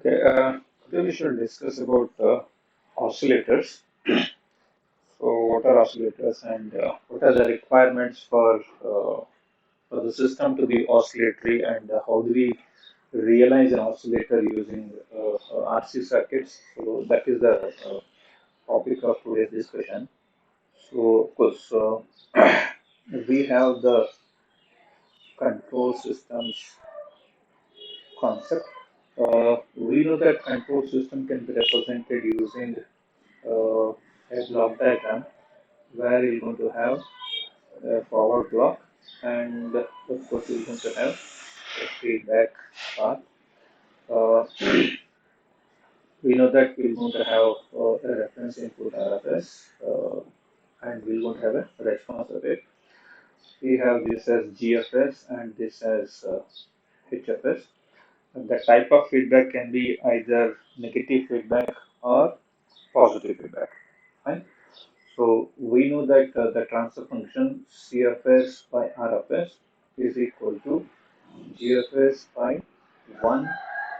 Okay, today we should discuss about oscillators. So, what are oscillators and what are the requirements for the system to be oscillatory, and how do we realize an oscillator using RC circuits? So, that is the topic of today's discussion. So, of course, we have the control systems concept. We know that control system can be represented using a block diagram where you're going to have a forward block and of course you're going to have a feedback path. Uh, we know that we're going to have a reference input RFS and we're going to have a response of it. We have this as GFS and this as HFS. And the type of feedback can be either negative feedback or positive feedback. Right? So we know that the transfer function CFS by RFS is equal to GFS by 1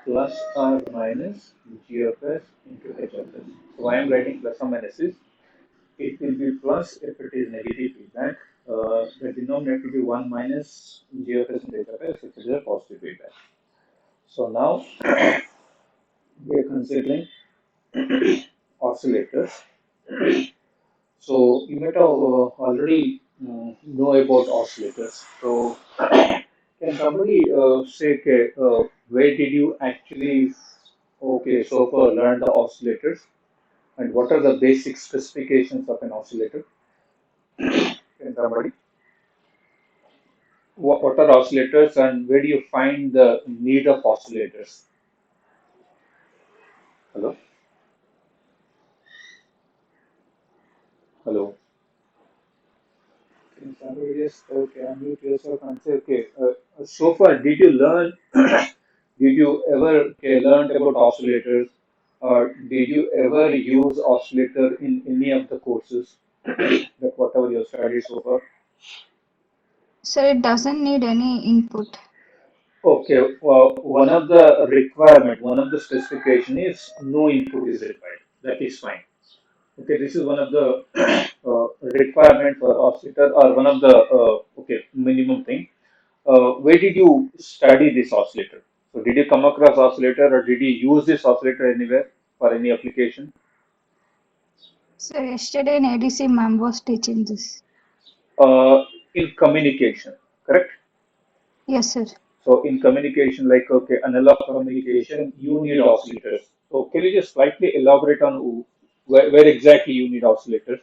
plus or minus GFS into HFS. So I am writing plus or minus is, it will be plus if it is negative feedback. The denominator will be 1 minus GFS into HFS if it is a positive feedback. So now we are considering oscillators. So you might have already know about oscillators. So can somebody say, okay, where did you actually, okay, so far learn the oscillators and what are the basic specifications of an oscillator? Can somebody? What are oscillators and where do you find the need of oscillators? Hello? Hello? Can somebody just, okay, unmute yourself and say, okay, so far did you learn, did you ever learned about oscillators or did you ever use oscillator in any of the courses that whatever you studied so far? So it doesn't need any input. Okay, well, one of the requirement, one of the specification is no input is required. That is fine. Okay, this is one of the requirement for oscillator or one of the okay minimum thing. Where did you study this oscillator? So did you come across oscillator or did you use this oscillator anywhere for any application? So yesterday in ADC, ma'am was teaching this. In communication, correct? Yes, sir. So in communication, like okay, analog communication, you need oscillators. So can you just slightly elaborate on where exactly you need oscillators?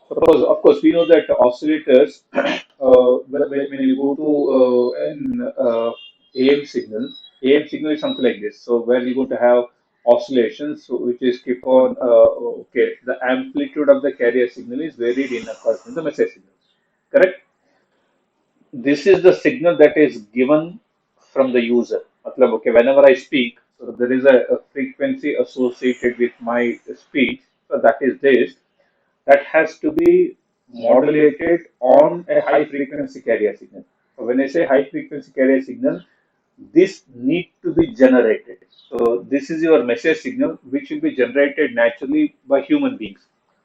Suppose, of course, we know that oscillators, when you go to AM signal is something like this. So where you're going to have oscillations, so which is keep on, okay, the amplitude of the carrier signal is varied in accordance with the message signal. Correct? This is the signal that is given from the user. Matlab, okay, whenever I speak, so there is a frequency associated with my speech. So that is this. That has to be modulated on a high frequency carrier signal. So when I say high frequency carrier signal, this need to be generated. So this is your message signal which will be generated naturally by human beings.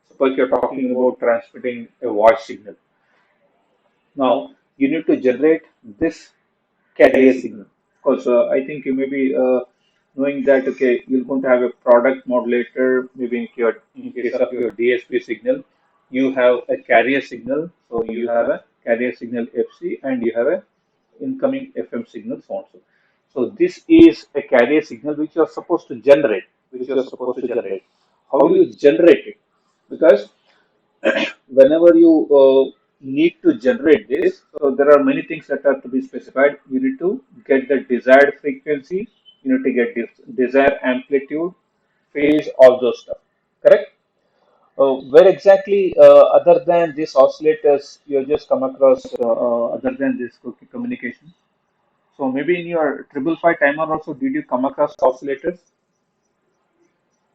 Suppose you're talking about transmitting a voice signal. Now you need to generate this carrier signal. Of course, I think you may be knowing that okay, you're going to have a product modulator. Maybe in case of your DSP signal, you have a carrier signal. So you have a carrier signal FC and you have a incoming FM signal so on. So this is a carrier signal which you are supposed to generate. Which you are supposed to generate. How do you generate it? Because whenever you need to generate this, so there are many things that are to be specified. You need to get the desired frequency, you need to get desired amplitude, phase, all those stuff. Correct? Where exactly, other than these oscillators, you have just come across, other than this communication? So maybe in your 555 timer also, did you come across oscillators?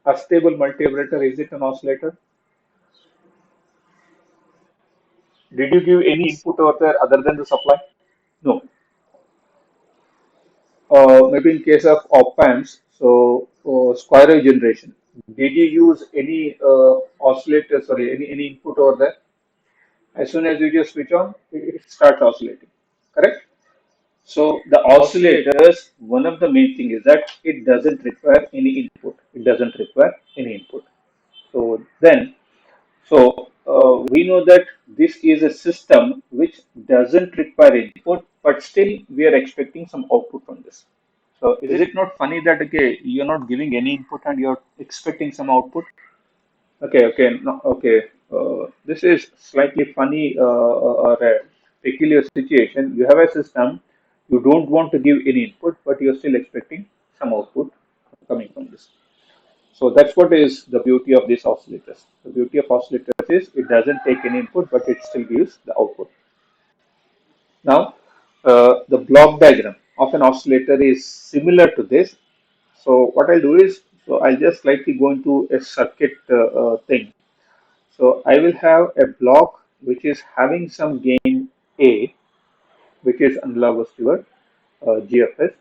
A stable multi-operator, is it an oscillator? Did you give any input over there other than the supply? No. maybe in case of op amps, so for square wave generation, did you use any oscillator, sorry, any input over there? As soon as you just switch on, it starts oscillating, correct? So the oscillators, one of the main thing is that it doesn't require any input. It doesn't require any input. So then, we know that this is a system which doesn't require input, but still we are expecting some output from this. So is it not funny that okay, you're not giving any input and you're expecting some output? Okay, okay, no, okay. This is slightly funny or a peculiar situation. You have a system, you don't want to give any input, but you're still expecting some output coming from this. So that's what is the beauty of these oscillators. The beauty of oscillators is it doesn't take any input, but it still gives the output. Now, the block diagram of an oscillator is similar to this. So what I'll do is, so I'll just slightly go into a circuit thing. So I will have a block which is having some gain A, which is analogous to your GFS,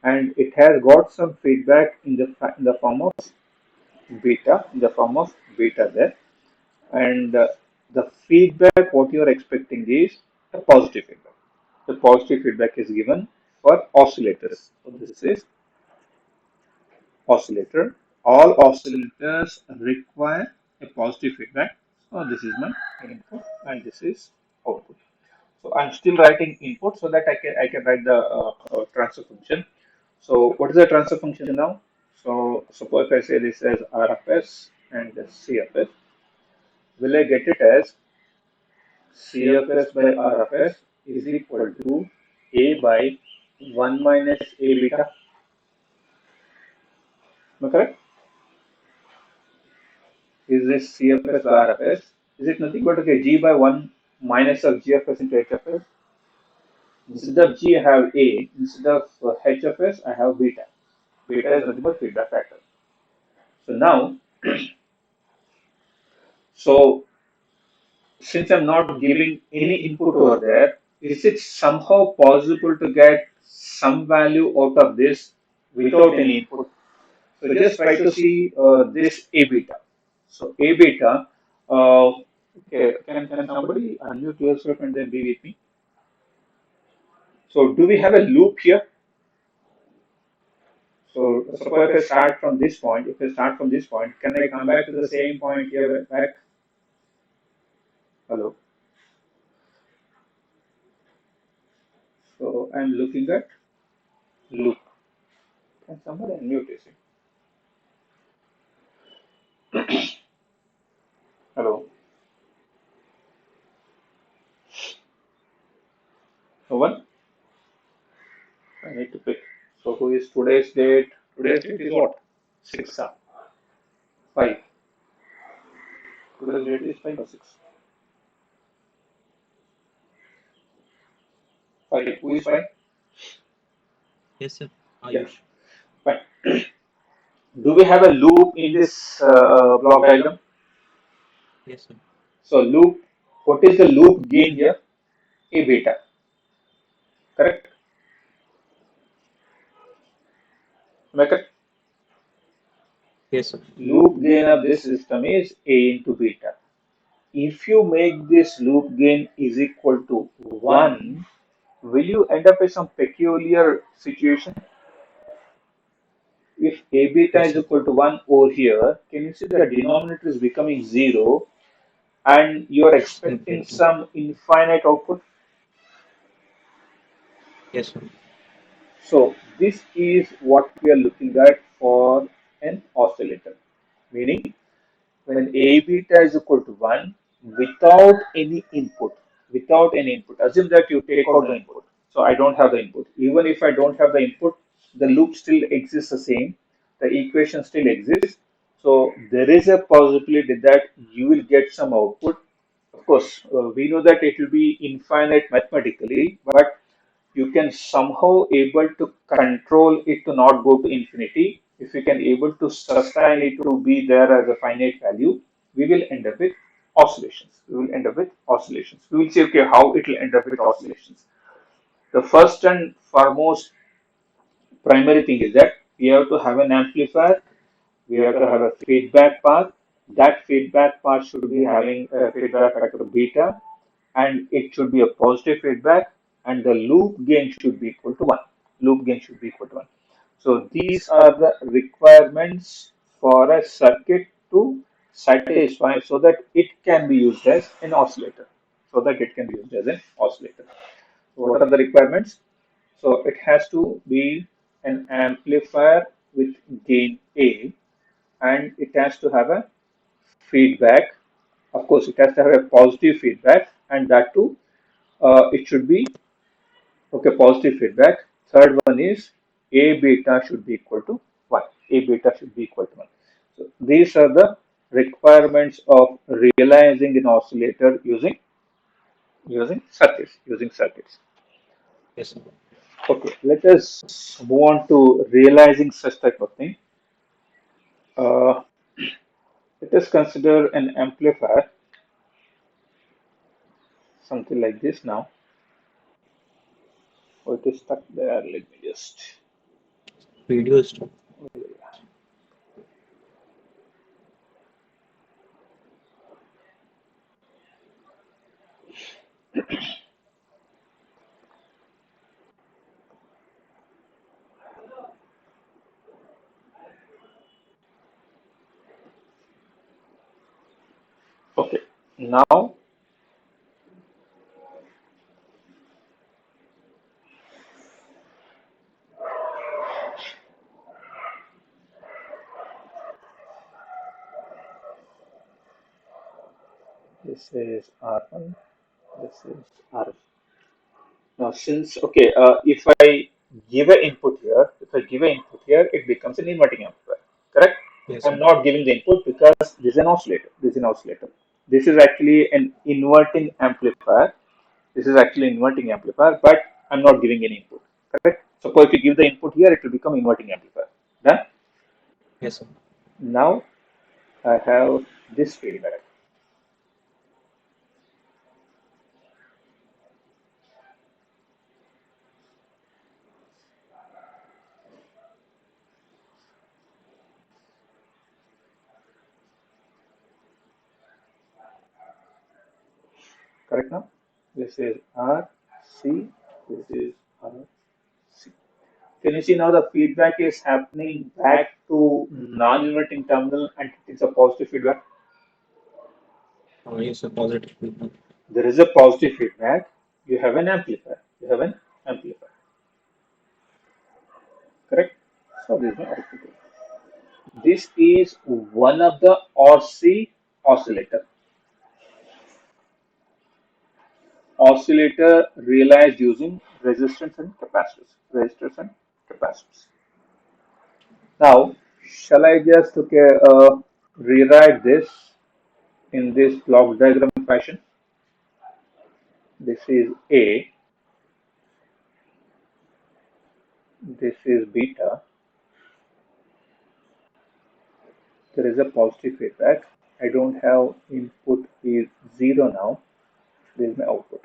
and it has got some feedback in the form of beta, there, and the feedback what you are expecting is a positive feedback. The positive feedback is given for oscillators. So this is oscillator. All oscillators require a positive feedback. So this is my input and this is output. So I'm still writing input so that I can write the transfer function. So what is the transfer function now? So suppose if I say this as RFS and CFS, will I get it as CFS by RFS is equal to A by 1 minus A beta? Am I correct? Is this CFS by RFS? Is it nothing but okay, G by 1 minus of GFS into HFS? Instead of G, I have A. Instead of HFS, I have beta. Beta is nothing but feedback factor. So now, so since I'm not giving any input over there, is it somehow possible to get some value out of this without any input? So just try to see this A beta. So A beta, okay, can somebody unmute yourself and then be with me? So do we have a loop here? So suppose if I start from this point, can I come back to the same point here back? Hello. So I'm looking at loop. Can somebody unmute this? Hello. No one? I need to pick. So who is today's date? Today's date is what? 6 5. Today's date is 5 or 6? 5. Who is 5? Yes, sir. Yeah, Ayush. fine. Do we have a loop in this block diagram? Yes, sir. So loop, what is the loop gain here? A beta, correct? Am I correct? Yes, sir. Loop gain of this system is A into beta. If you make this loop gain is equal to 1, will you end up with some peculiar situation? If A beta Yes, is sir. equal to 1 over here, can you see the denominator is becoming 0 and you're expecting Exactly. some infinite output? Yes, sir. So this is what we are looking at for an oscillator, meaning when A beta is equal to 1 without any input, assume that you take out the input. So I don't have the input. Even if I don't have the input, the loop still exists the same, the equation still exists. So there is a possibility that you will get some output. Of course, we know that it will be infinite mathematically, but you can somehow able to control it to not go to infinity. If you can able to sustain it to be there as a finite value, we will end up with oscillations. We will see, okay, how it will end up with oscillations. The first and foremost primary thing is that we have to have an amplifier, we have to have a feedback path. That feedback path should be having a feedback factor beta, and it should be a positive feedback, and the loop gain should be equal to 1. Loop gain should be equal to 1. So these are the requirements for a circuit to satisfy so that it can be used as an oscillator. So that it can be used as an oscillator. So what are the requirements? So it has to be an amplifier with gain A, and it has to have a feedback. Of course, it has to have a positive feedback, and that too, it should be okay, positive feedback. Third one is A beta should be equal to 1. A beta should be equal to 1. So these are the requirements of realizing an oscillator using circuits. Yes, sir. Okay, let us move on to realizing such type of thing. Uh, Let us consider an amplifier, something like this now. Oh, it is stuck there. Let me just. Video is stop. Okay, now this is R1, this is R. Now, since okay, if I give an input here, it becomes an inverting amplifier. Correct? Yes, I'm sir. not giving the input because this is an oscillator. This is an oscillator. This is actually an inverting amplifier. This is actually an inverting amplifier, but I'm not giving any input. Correct? Suppose if you give the input here, it will become inverting amplifier. Done? Yes, sir. Now I have this feedback. Correct now? This is R, C, this is R, C. Can you see now the feedback is happening back to non-inverting terminal and it's a positive feedback? Yes, sir. Positive feedback. There is a positive feedback. You have an amplifier. You have an amplifier. Correct? So this is my output. This is one of the ORC oscillator. Oscillator realized using resistance and capacitors. Resistors and capacitors. Now, shall I just rewrite this in this block diagram fashion? This is A, this is beta, there is a positive feedback. I don't have input is 0 now. This is my output.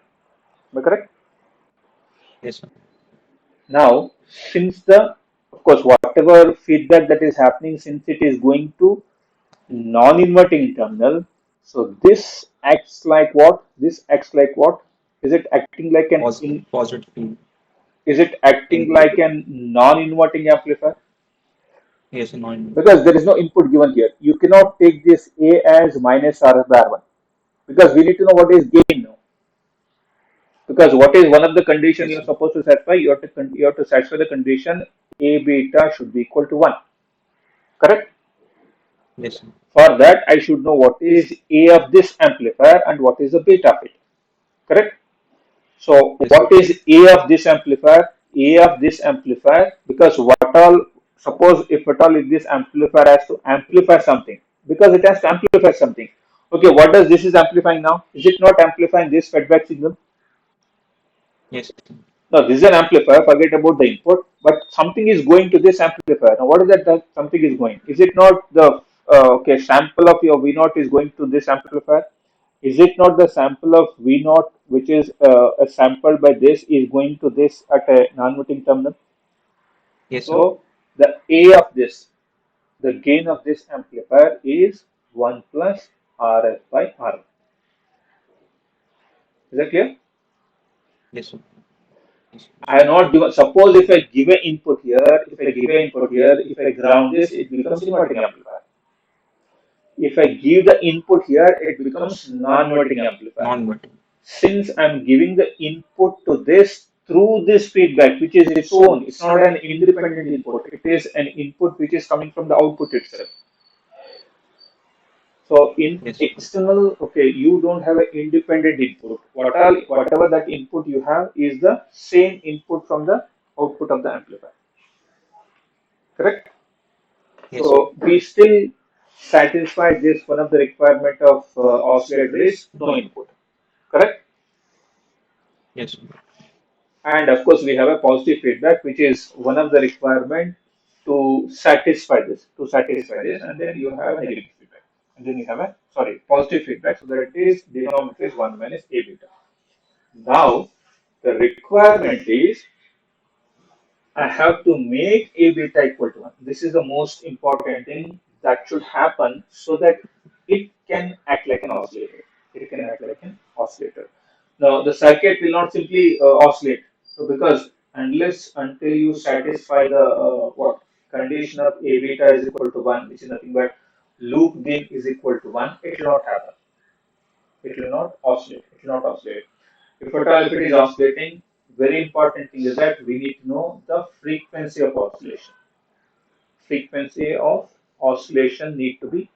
Am I correct? Yes, sir. Now, since of course, whatever feedback that is happening, since it is going to non-inverting terminal, so this acts like what? This acts like what? Is it acting like Positive feed is it acting input. like a non-inverting amplifier? Yes, sir. Non. Because there is no input given here. You cannot take this A as minus R by R1 because we need to know what is gain now. Because what is one of the conditions Yes, you are sir. supposed to satisfy? You have to satisfy the condition A beta should be equal to 1. Correct? Yes, sir. For that, I should know what is A of this amplifier and what is the beta of it. Correct? So Yes, sir. what is A of this amplifier? A of this amplifier, because what all, suppose if at all if this amplifier has to amplify something, because it has to amplify something. Okay, what does this is amplifying now? Is it not amplifying this feedback signal? Yes, sir. No, this is an amplifier, forget about the input, but something is going to this amplifier. Now what is that something is going? Is it not the okay sample of your V0 is going to this amplifier? Is it not the sample of V0 which is sampled by this is going to this at a non-inverting terminal? Yes, sir. So the A of this, the gain of this amplifier is 1 plus RF by R. Is that clear? Yes, sir. Yes, I am not given, suppose if I give an input here, if I ground this, it becomes inverting amplifier. If I give the input here, it becomes non-inverting amplifier. non-inverting. Since I'm giving the input to this through this feedback, which is its own, it's not an independent input, it is an input which is coming from the output itself. So in Yes, sir. external, okay, you don't have an independent input. Whatever that input you have is the same input from the output of the amplifier. Correct? Yes, sir. So we still satisfy this one of the requirement of oscillator is no input. Correct? Yes, sir. And of course, we have a positive feedback, which is one of the requirement to satisfy this, and then you have a negative feedback, and then you have a positive feedback, so that it is denominator is 1 minus a beta. Now the requirement is I have to make a beta equal to 1. This is the most important thing that should happen so that it can act like an oscillator. It can act like an oscillator. Now, the circuit will not simply oscillate. So, because unless until you satisfy the what condition of a beta is equal to 1, which is nothing but loop gain is equal to 1, it will not happen. It will not oscillate. It will not oscillate. If at all if it is oscillating, very important thing is that we need to know the frequency of oscillation. Frequency of oscillation need to be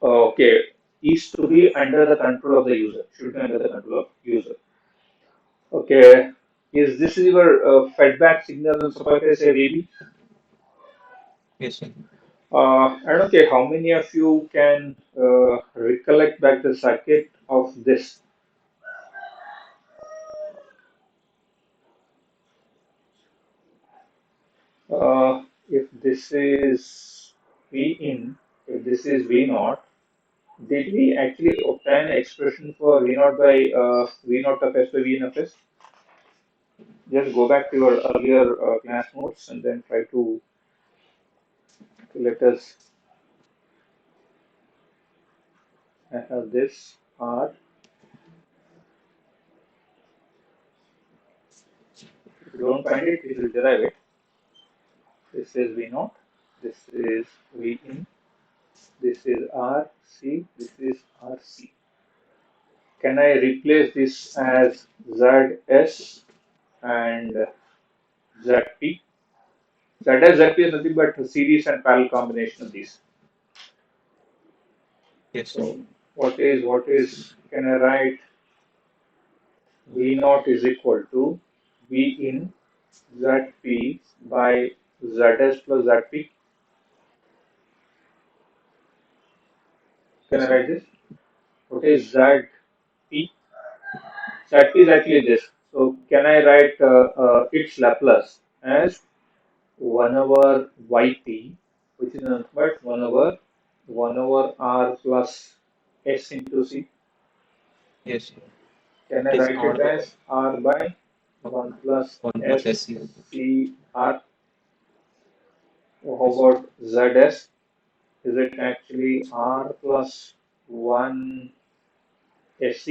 okay is to be under the control of the user. Should be under the control of user. Okay, is this your feedback signal? So if I say maybe, Yes, sir. I don't care how many of you can recollect back the circuit of this. If this is V in, if this is V naught, did we actually obtain an expression for V naught by V naught of S by V in of S? Just go back to your earlier class notes and then try to let us have this R. If you don't find it, we will derive it. This is V naught, this is V in, this is R C, this is R C. Can I replace this as ZS and ZP? ZS, ZP is nothing but a series and parallel combination of these. Yes, sir. So can I write V naught is equal to V in ZP by ZS plus ZP? Can Yes, I sir. write this? What is ZP? ZP is actually this. So can I write its Laplace as 1 over YP, which is nothing but 1 over R plus S into C? Yes, sir. Can I It is write R it by as R by 1 plus 1 plus S SC. C R? How Yes, about ZS? Is it actually R plus 1 SC?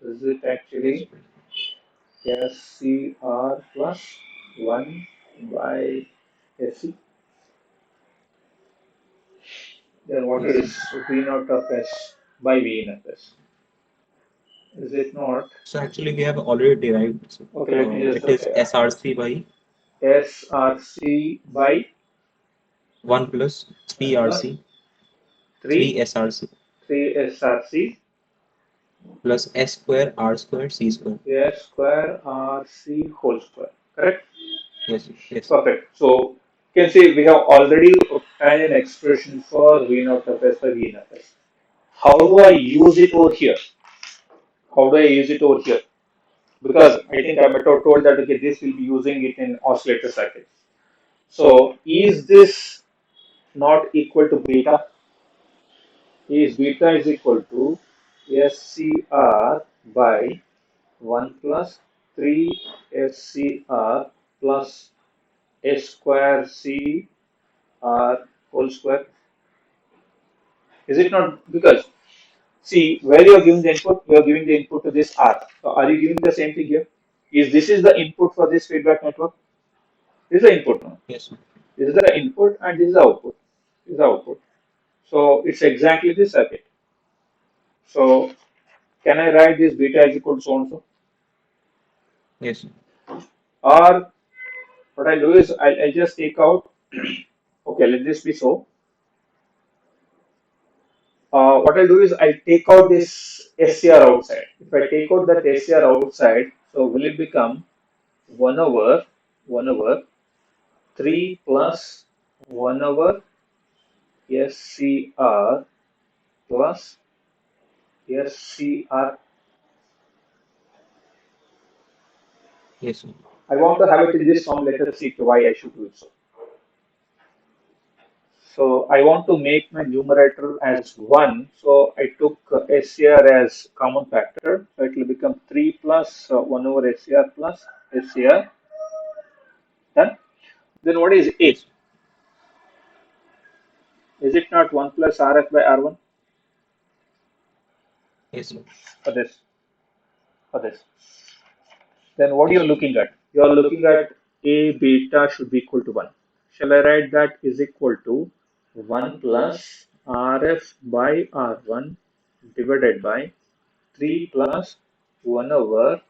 Is it yes, actually SCR plus 1 by SC? Then what yes, sir. is V naught of S by V in of S? Is it not? So actually, we have already derived. So, Okay, let me just it is SRC by SRC by 1 plus 1 plus 3RC, 3 3 SRC 3 SRC plus S square R square C square. S square RC whole square. Correct? Yes, sir. Yes, sir. Perfect. So you can see we have already obtained an expression for V naught of S by V in of S. How do I use it over here? How do I use it over here? Because I think I might have told that okay, this will be using it in oscillator circuits. So is this not equal to beta? Is beta is equal to SCR by 1 plus 3 SCR plus S square CR whole square. Is it not? Because see, where you are giving the input, you are giving the input to this R. So are you giving the same thing here? Is this is the input for this feedback network? This is the input now. Yes, sir. This is the input and this is the output. This is the output. So it's exactly this circuit. So can I write this beta is equal to so and so? Yes, sir. Or what I do is I just take out, okay, let this be so. What I'll do is I take out this SCR outside. If I take out that SCR outside, so will it become 1 over 3 plus 1 over SCR plus SCR. Yes, sir. I want to have it in this form. Let us see why I should do it so. So I want to make my numerator as 1. So I took SCR as common factor. So it will become 3 plus 1 over SCR plus SCR. Done. Then what is A? Yes, sir. Is it not 1 plus RF by R1 Yes, sir. for this? For this. Then what Yes, you're sir. looking at? You're looking at A beta should be equal to 1. Shall I write that is equal to 1 plus RF by R1 divided by 3 plus 1 over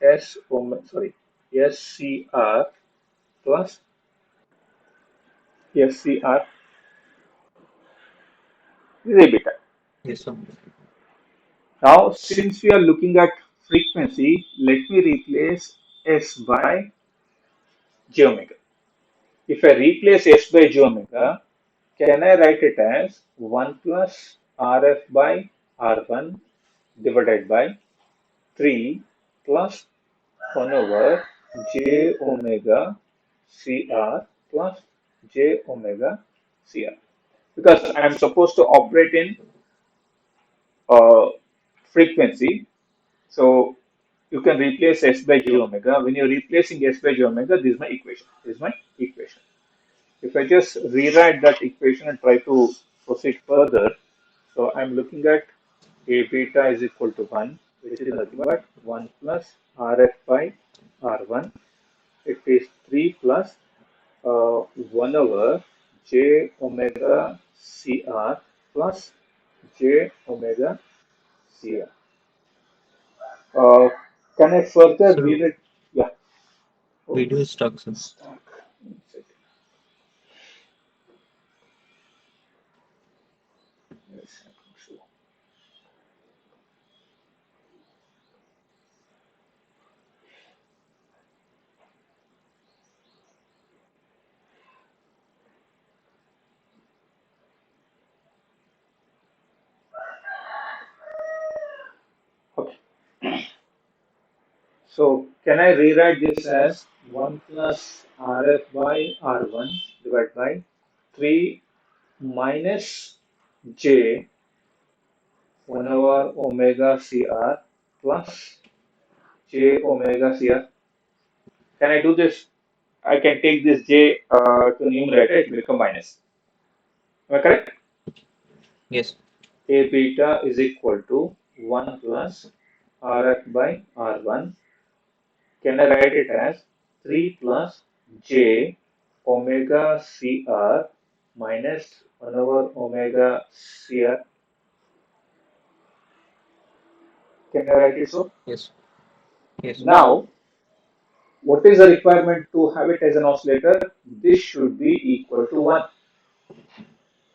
SCR plus SCR is A beta. Yes, sir. Now, since we are looking at frequency, let me replace S by j omega. If I replace S by j omega, can I write it as 1 plus RF by R1 divided by 3 plus 1 over j omega CR plus j omega CR? Because I'm supposed to operate in uh, frequency, so you can replace S by j omega. When you're replacing S by j omega, this is my equation. This is my equation. If I just rewrite that equation and try to proceed further, so I'm looking at A beta is equal to 1, which is nothing but 1 plus RF by R1. It is 3 plus 1 over j omega CR plus j omega CR. Uh, can I further So read it? Yeah. Oh, video is stuck, sir. stuck. One second. Yes, I think so. Okay. So can I rewrite this as 1 plus RF by R1 divided by 3 minus J 1 over omega CR plus J omega CR? Can I do this? I can take this J to numerator, it will become minus. Am I correct? Yes, A beta is equal to 1 plus RF by R1. Can I write it as 3 plus J omega CR minus 1 over omega CR? Can I write it so? yes, yes, Now, what is the requirement to have it as an oscillator? This should be equal to 1.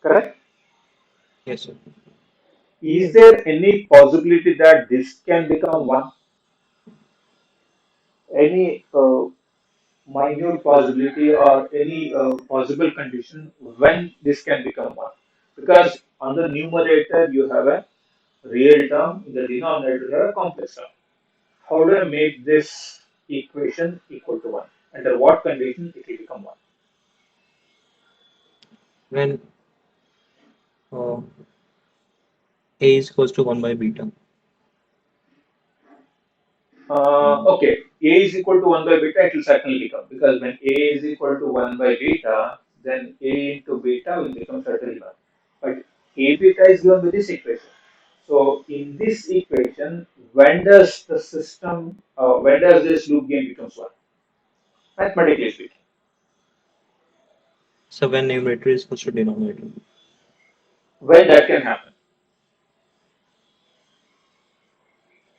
Correct? yes, sir. Is there any possibility that this can become 1? Any minute possibility or any possible condition when this can become 1? Because on the numerator you have a real term, in the denominator you have a complex term. How do I make this equation equal to 1? Under what condition it will become 1? When uh, A is equals to 1 by beta. Okay, A is equal to 1 by beta, it will certainly become, because when A is equal to 1 by beta, then A into beta will become certainly 1. But A beta is given by this equation. So in this equation, when does the system, when does this loop gain becomes 1? Mathematically speaking. So when numerator is equals to denominator. When that can happen?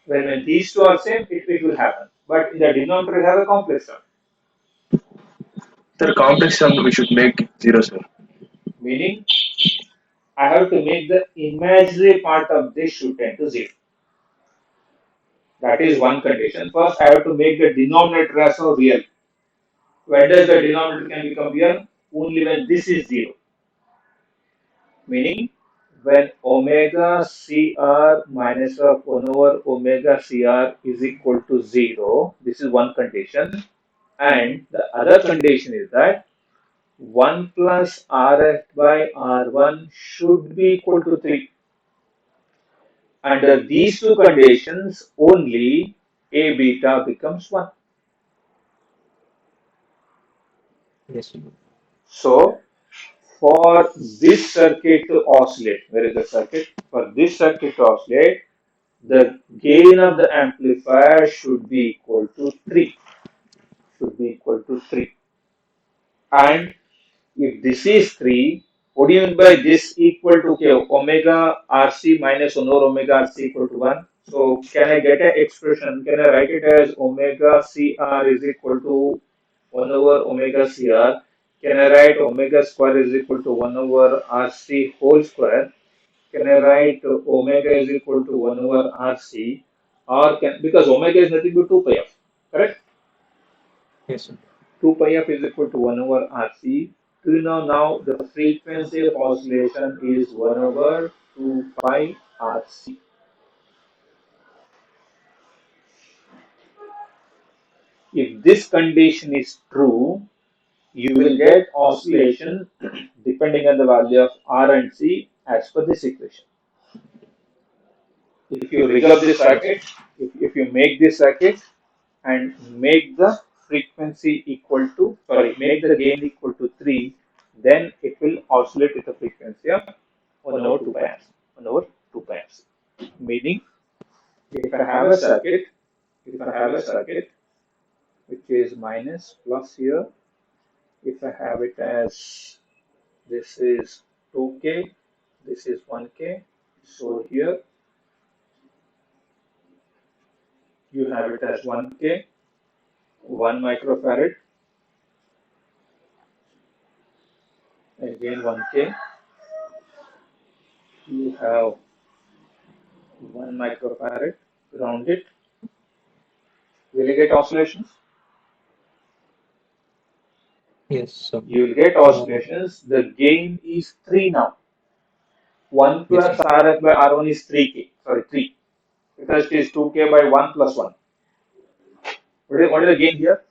When these two are same, it will happen. But in the denominator, you have a complex term. The complex sum we should make 0, sir. Meaning, I have to make the imaginary part of this should tend to 0. That is one condition. First, I have to make the denominator as a real. When does the denominator can become real? Only when this is 0. Meaning, when omega CR minus of 1 over omega CR is equal to 0, this is one condition. And the other condition is that 1 plus Rf by R1 should be equal to 3. Under these two conditions, only A beta becomes 1. Yes. So, for this circuit to oscillate, where is the circuit? For this circuit to oscillate, the gain of the amplifier should be equal to 3. Should be equal to 3. And if this is 3, what do you mean by this equal to okay, omega RC minus 1 over omega RC equal to 1? So can I get an expression? Can I write it as omega CR is equal to 1 over omega CR? Can I write omega square is equal to 1 over RC whole square? Can I write omega is equal to 1 over RC? Or can, because omega is nothing but 2 pi f, correct? Yes, sir. 2 pi f is equal to 1 over RC. Do you know now the frequency of oscillation is 1 over 2 pi RC. If this condition is true, you will get oscillation depending on the value of R and C as per this equation. If you rig up this circuit, if you make this circuit and make the frequency equal to, sorry, make the gain equal to 3, then it will oscillate with the frequency of 1 over 2 pi amps. 1 over 2 pi amps. Meaning, if I have a circuit, which is minus plus here, if I have it as this is 2K, this is 1K, so here you have it as 1K, 1 microfarad, again 1K, you have 1 microfarad, ground it. Will you get oscillations? Yes, sir. You will get oscillations. The gain is 3 now. 1 Yes, plus sir. Rf by R1 is 3K, sorry 3, because it is 2K by 1 plus 1. What is the gain here?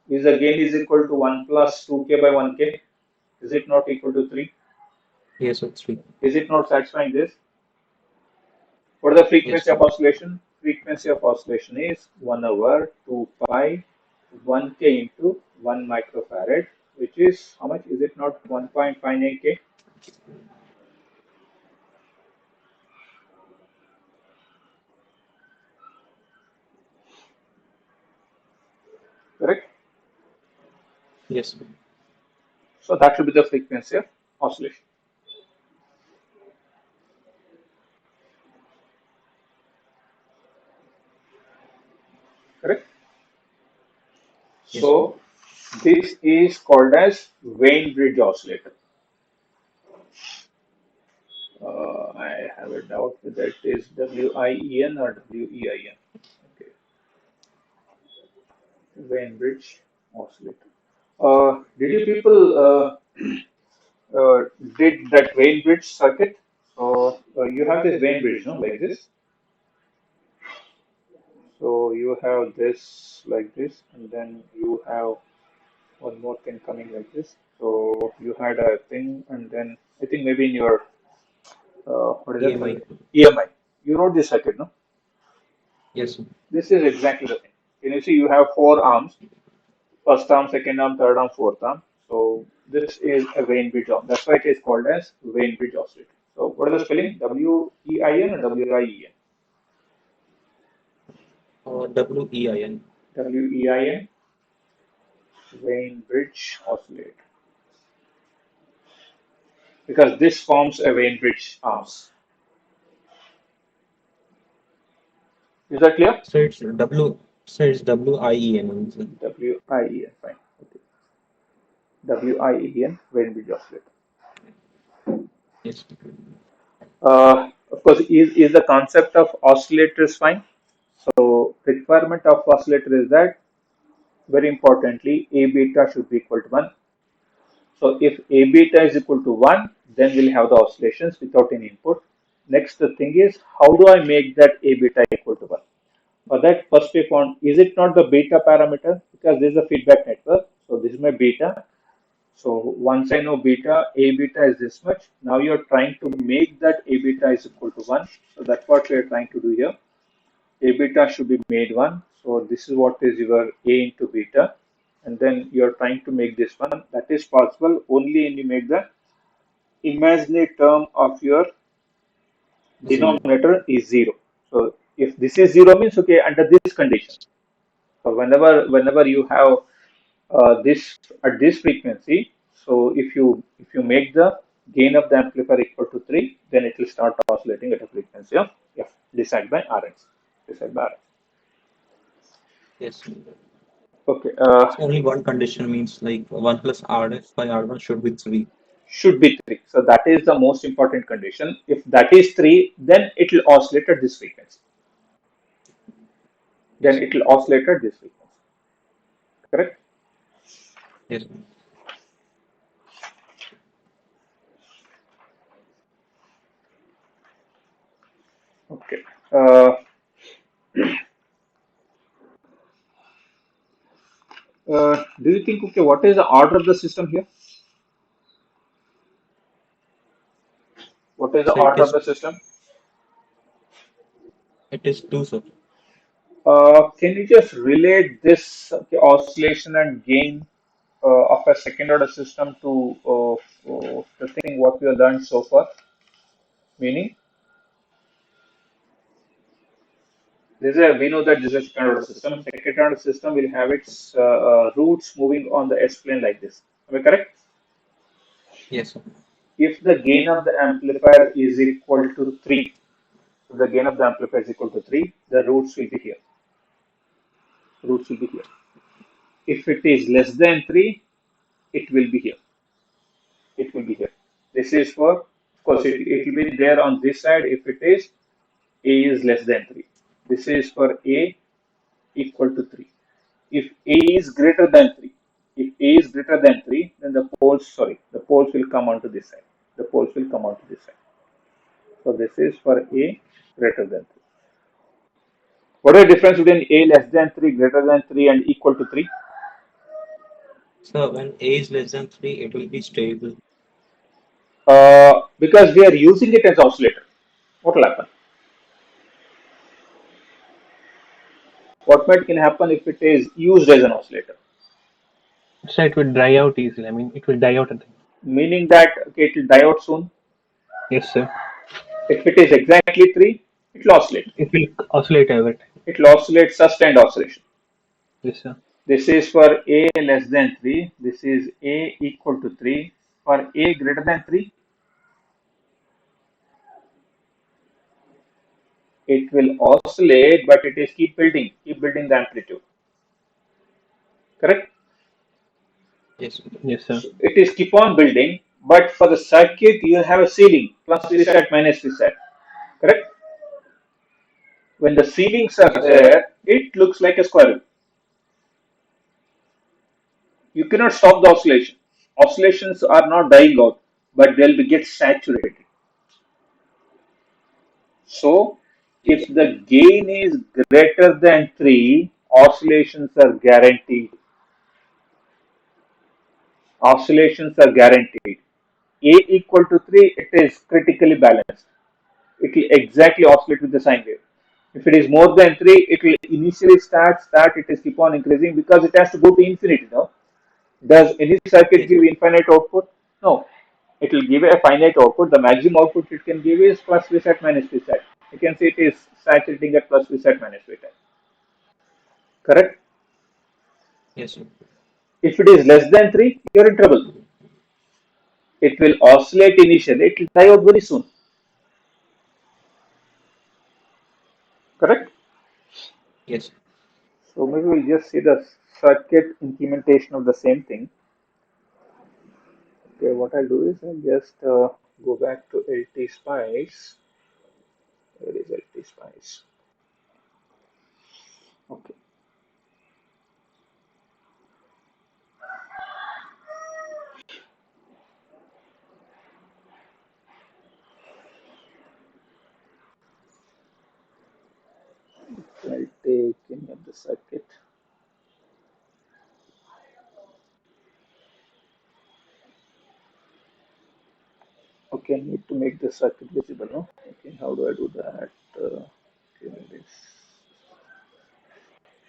Is the gain is equal to 1 plus 2K by 1K? Is it not equal to 3? Yes, sir. 3. Is it not satisfying this? What is the Yes, frequency sir. of oscillation? Frequency of oscillation is 1 over 2 pi 1K into 1 microfarad, which is how much? Is it not 1.59K? Correct? Yes, sir. So that should be the frequency of oscillation. Correct? Yes, sir. So this is called as Wayne Bridge oscillator. I have a doubt whether it is WIEN or WEIN. Okay, Wayne Bridge oscillator. Did you people did that Wayne Bridge circuit? So you have this Wayne Bridge, no, like this. So you have this like this, and then you have one more thing coming like this. So you had a thing, and then I think maybe in your what is that EMI. called? EMI. You wrote this circuit, no? Yes, sir. This is exactly the thing. Can you see you have four arms, first arm, second arm, third arm, fourth arm. So this is a Wayne bridge oscillator. That's why it is called as Wayne bridge oscillator. So what is the spelling? W-E-I-N or W-I-E-N? WEIN. W-E-I-N, Wayne bridge oscillator. Because this forms a Wayne bridge arms. Is that clear? So it's WIEN. Sir. W-I-E-N, fine. Okay. W-I-E-N, Wayne bridge oscillator. Yes. Of course, is the concept of oscillators fine? So requirement of oscillator is that very importantly, A beta should be equal to 1. So if A beta is equal to 1, then we'll have the oscillations without any input. Next, the thing is, how do I make that A beta equal to 1? For that, first we found, is it not the beta parameter? Because this is a feedback network. So this is my beta. So once I know beta, A beta is this much. Now you're trying to make that A beta is equal to 1. So that's what we're trying to do here. A beta should be made 1. So this is what is your A into beta. And then you're trying to make this one. That is possible only when you make the imaginary term of your Zero. denominator is 0. So if this is 0 means, okay, under this condition. So whenever you have this at this frequency, so if you make the gain of the amplifier equal to 3, then it will start oscillating at a frequency of f decided by Rn. Decided by Rn. Yes. Okay. So only one condition means like 1 plus RF by R1 should be 3. Should be 3. So that is the most important condition. If that is 3, then it will oscillate at this frequency. Then Yes. it will oscillate at this frequency. Correct? Yes. Okay. Do you think, okay, what is the order of the system here? What is the So order of the system? it is 2, sir. Can you just relate this okay, oscillation and gain of a second order system to the thing what we have learned so far? Meaning, we know that this is a second order system. Second order system will have its roots moving on the S plane like this. Am I correct? Yes, sir. If the gain of the amplifier is equal to 3, the gain of the amplifier is equal to 3, the roots will be here. Roots will be here. If it is less than 3, it will be here. It will be here. This is for, of course, it will be there on this side if it is A is less than 3. This is for A equal to 3. If A is greater than 3, if A is greater than 3, then the poles will come onto this side. The poles will come onto this side. So this is for A greater than 3. What is the difference between A less than 3, greater than 3, and equal to 3? So when A is less than 3, it will be stable. Because we are using it as oscillator. What will happen? What might can happen if it is used as an oscillator? So it will dry out easily. I mean, it will die out. Meaning that okay, it will die out soon. Yes, sir. If it is exactly 3, it will oscillate. It will oscillate every time. It will oscillate sustained oscillation. Yes, sir. This is for A less than 3. This is A equal to 3. For A greater than 3, it will oscillate, but it is keep building the amplitude. Correct? Yes. Yes, sir. So it is keep on building, but for the circuit, you have a ceiling, plus this side, minus this side. Correct? When the ceilings are there, it looks like a squirrel. You cannot stop the oscillation. Oscillations are not dying out, but they'll be get saturated. So if the gain is greater than 3, oscillations are guaranteed. Oscillations are guaranteed. A equal to 3, it is critically balanced. It will exactly oscillate with the sine wave. If it is more than 3, it will initially start, it is keep on increasing because it has to go to infinity now. Does any circuit Yes. give infinite output? No. It will give a finite output. The maximum output it can give is plus Vsat minus Vsat. You can see it is saturating at plus Vsat minus Vsat. Correct? Yes, sir. If it is less than 3, you're in trouble. It will oscillate initially. It will die out very soon. Correct? Yes. So maybe we'll just see the circuit implementation of the same thing. Okay, what I'll do is I'll just go back to LT Spice. Where is LT Spice? Okay. So I'll take any of the circuit. Okay, I need to make the circuit visible, no? Okay, how do I do that? Okay, maybe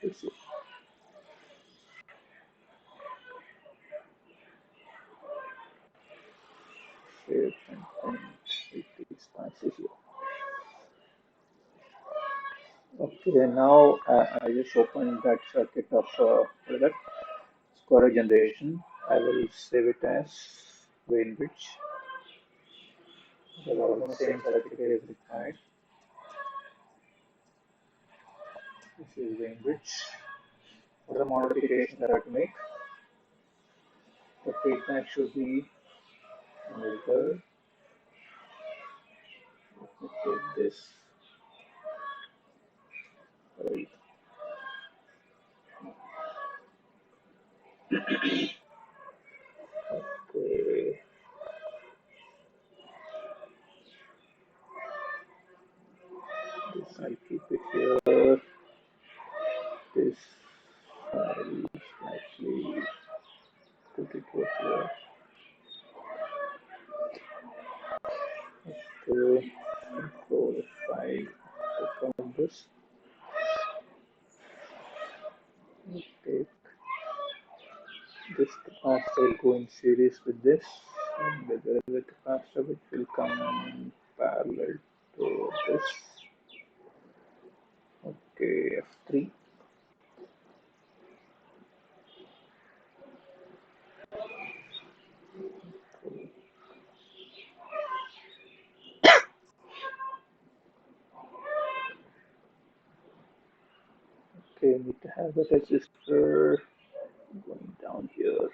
let's see. Save and LT Spice is here. Okay, now I just opened that circuit of what is that? Square generation. I will save it as Greenwich. The almost same circuit here is required. This is Greenwich. What are the modifications that I have to make? The feedback should be measured. Let me take this. Right. Okay. This I'll keep it here. This I'll actually put it over here. Okay. Control F5 to count this. Take this capacitor will go in series with this, and there is a capacitor which will come parallel to this. Okay, F3. Okay, I need to have a resistor going down here.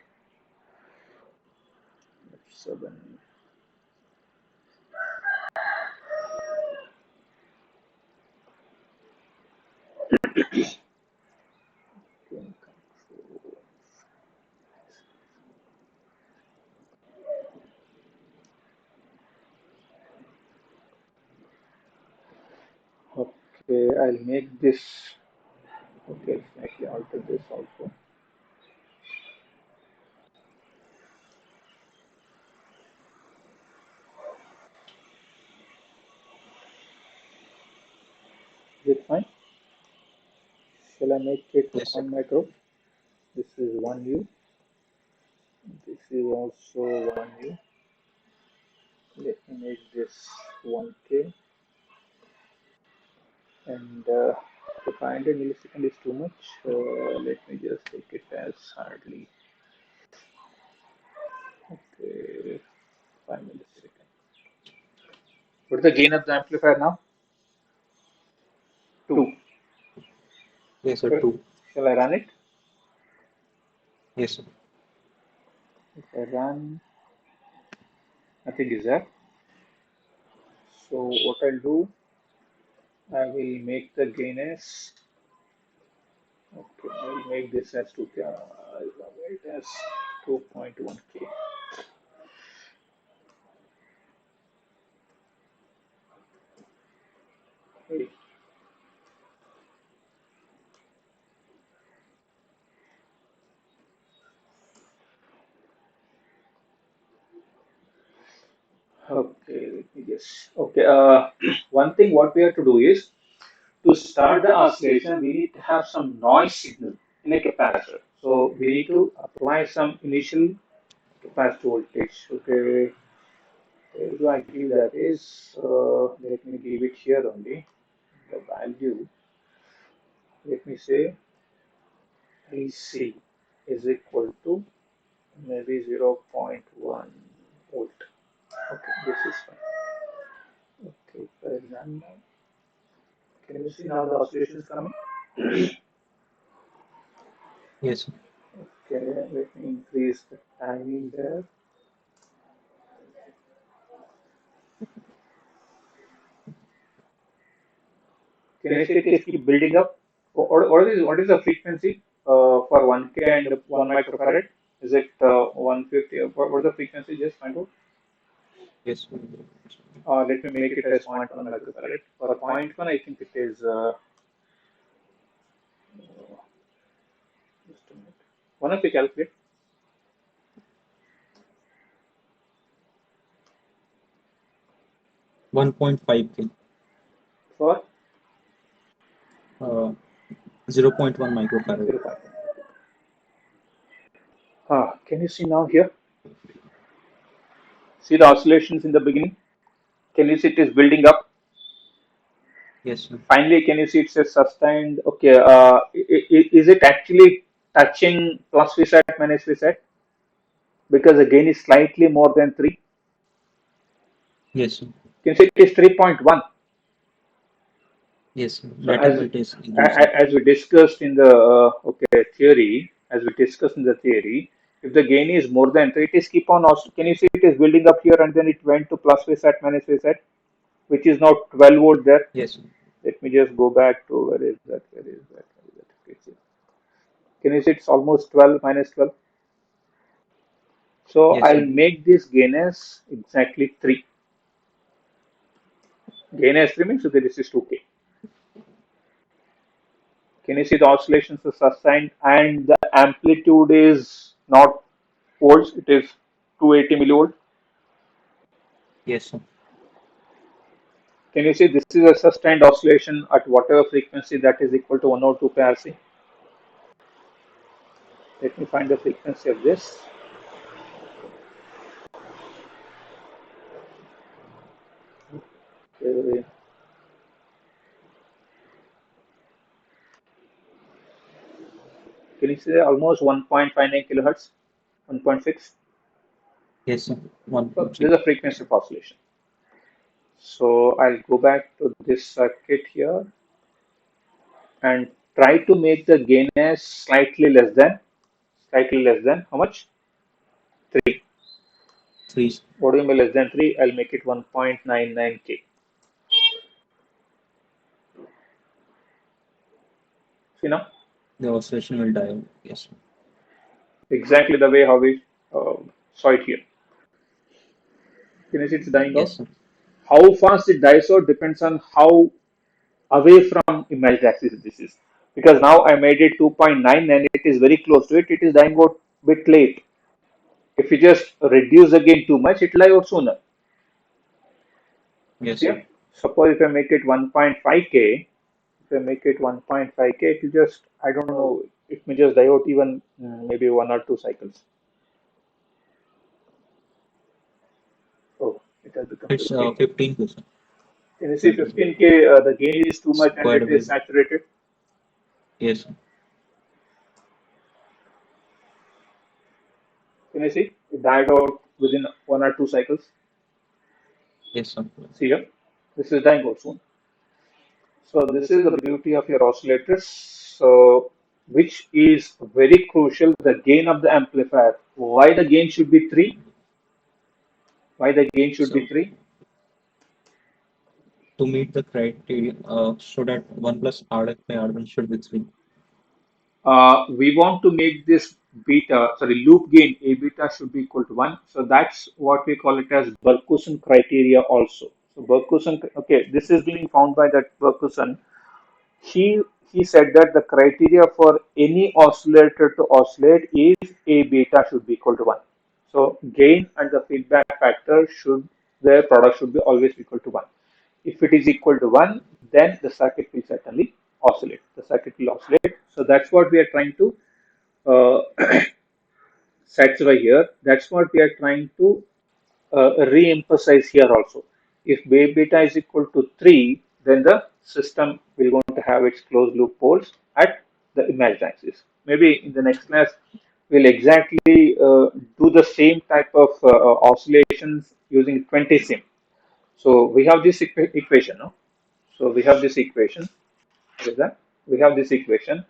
F7. Gain control. Okay, I'll make this. Okay, let's actually alter this also. Is it fine? Shall I make it Yes, sir. 1 micro? This is 1U. This is also 1U. Let me make this 1K. And the 500 millisecond is too much. Let me just take it as hardly. Okay, 5 milliseconds. What is the gain of the amplifier now? 2. Yes, sir. Okay. 2. Shall I run it? Yes, sir. If I run, nothing is there. So what I'll do, I will make the gain as, okay, I will make this as 2K. I'll make it as 2.1K. Okay. Okay, let me just. Okay, one thing what we have to do is to start the oscillation, we need to have some noise signal in a capacitor. So we need to apply some initial capacitor voltage. Okay, where do I give that is? Let me give it here only. The value, let me say AC is equal to maybe 0.1 volt. Okay, this is fine. Okay, for example, can you see now the oscillation is coming? Yes, sir. Okay, let me increase the timing there. Can you see it is keep building up? What is the frequency for 1K and 1 microfarad? Is it 150? What is the frequency? Just find out. Yes. Let me make it as 0.1 microfarad. For a 0.1, I think it is just a minute. One of you calculate 1.5 K. for Uh, 0.1 microfarad. 0.1. Can you see now here? See the oscillations in the beginning? Can you see it is building up? Yes, sir. Finally, can you see it's a sustained? Okay, is it actually touching plus V set minus V set? Because the gain is slightly more than 3. Yes, sir. Can you see it is 3.1? Yes, sir. So That is what is as we discussed in the theory, as we discussed in the theory, if the gain is more than 3, it is keep on. Can you see it is building up here and then it went to plus V set minus V set, which is now 12 volt there. Yes, sir. Let me just go back to where is that? Where is that? Where is that? Okay, can you see it's almost 12 minus 12? So Yes, sir. I'll make this gain as exactly 3. Gain as 3 means so this is 2K. Can you see the oscillations are sustained and the amplitude is not volts, it is 280 millivolt. Yes, sir. Can you see this is a sustained oscillation at whatever frequency that is equal to 102 PRC? Let me find the frequency of this. Okay. Can you see almost 1.59 kilohertz, 1.6? Yes, sir. So 1.6. this is a frequency of oscillation. So I'll go back to this circuit here and try to make the gain as slightly less than how much? 3. 3. What do you mean less than 3? I'll make it 1.99K. See now? The oscillation will die out. Yes, sir. Exactly the way how we saw it here. Can you see it's dying out? Yes, sir. How fast it dies out depends on how away from imagined axis this is. Because now I made it 2.9 and it is very close to it. It is dying out bit late. If you just reduce the gain too much, it will die out sooner. Yes, See? sir. Suppose if I make it 1.5K, if I make it 1.5K, it will just, I don't know, it may just die out even maybe 1 or 2 cycles. Oh, it has become It's 15. 15%. Can you see 15K, the gain is too It's much and quite it a is bit. saturated? Yes, sir. Can you see? It died out within 1 or 2 cycles. Yes, sir. See here? This is dying out soon. So this is the beauty of your oscillators. So which is very crucial, the gain of the amplifier. Why the gain should be 3? Why the gain should be So 3? to meet the criteria, so that 1 plus RF by R1 should be 3. We want to make this loop gain A beta should be equal to 1. So that's what we call it as Berkusen criteria also. So Berkusen, okay, this is being found by that Berkusen. He he said that the criteria for any oscillator to oscillate is A beta should be equal to 1. So gain and the feedback factor should, their product should be always equal to 1. If it is equal to 1, then the circuit will certainly oscillate. The circuit will oscillate. So that's what we are trying to uh, satisfy here. That's what we are trying to re-emphasize here also. If beta is equal to 3, then the system will going to have its closed loop poles at the imagined axis. Maybe in the next class, we'll exactly do the same type of oscillations using 20 sim. So we have this equation, no? So we have this equation. What is that? We have this equation.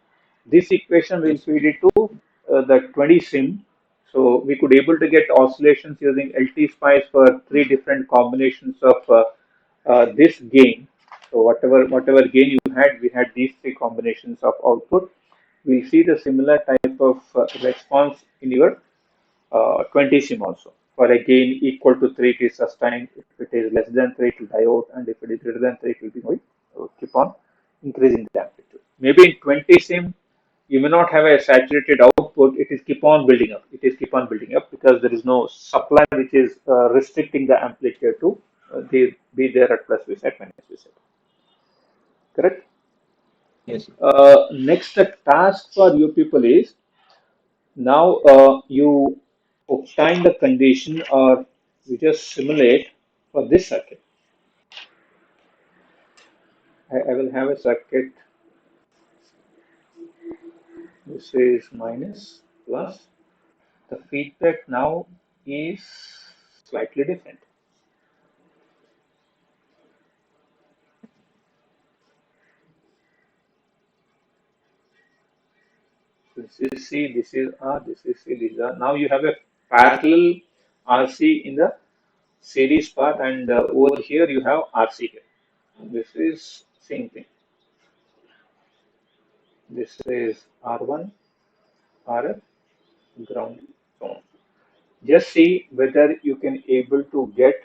This equation will Yes. feed it to the 20 sim. So we could able to get oscillations using LT spice for three different combinations of this gain. So whatever gain you had, we had these three combinations of output. We'll see the similar type of response in your 20 sim also. For a gain equal to 3, it is sustained. If it is less than 3, it will die out, and if it is greater than 3, it will be going keep on increasing the amplitude. Maybe in 20 sim, you may not have a saturated output. It is keep on building up. It is keep on building up because there is no supply which is restricting the amplitude to be there at plus V set minus V set. Correct? Yes. Next, the task for you people is now you obtain the condition or you just simulate for this circuit. I will have a circuit. This is minus plus. The feedback now is slightly different. This is C, this is R, this is C, this is R. Now you have a parallel RC in the series part, and over here you have RC here. This is same thing. This is R1, RF, ground, so on. Just see whether you can able to get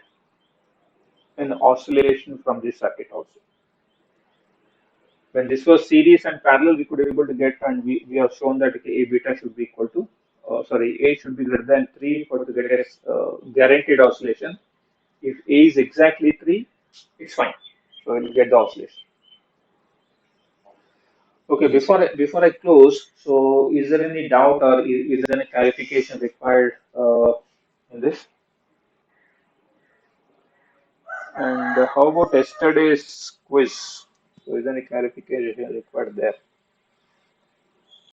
an oscillation from this circuit also. When this was series and parallel, we could be able to get, and we have shown that okay, A beta should be equal to, A should be greater than 3 for to get a guaranteed oscillation. If A is exactly 3, it's fine. So we'll get the oscillation. Okay, Yes. before I close, so is there any doubt or is there any clarification required in this? And how about yesterday's quiz? So is there any clarification required there?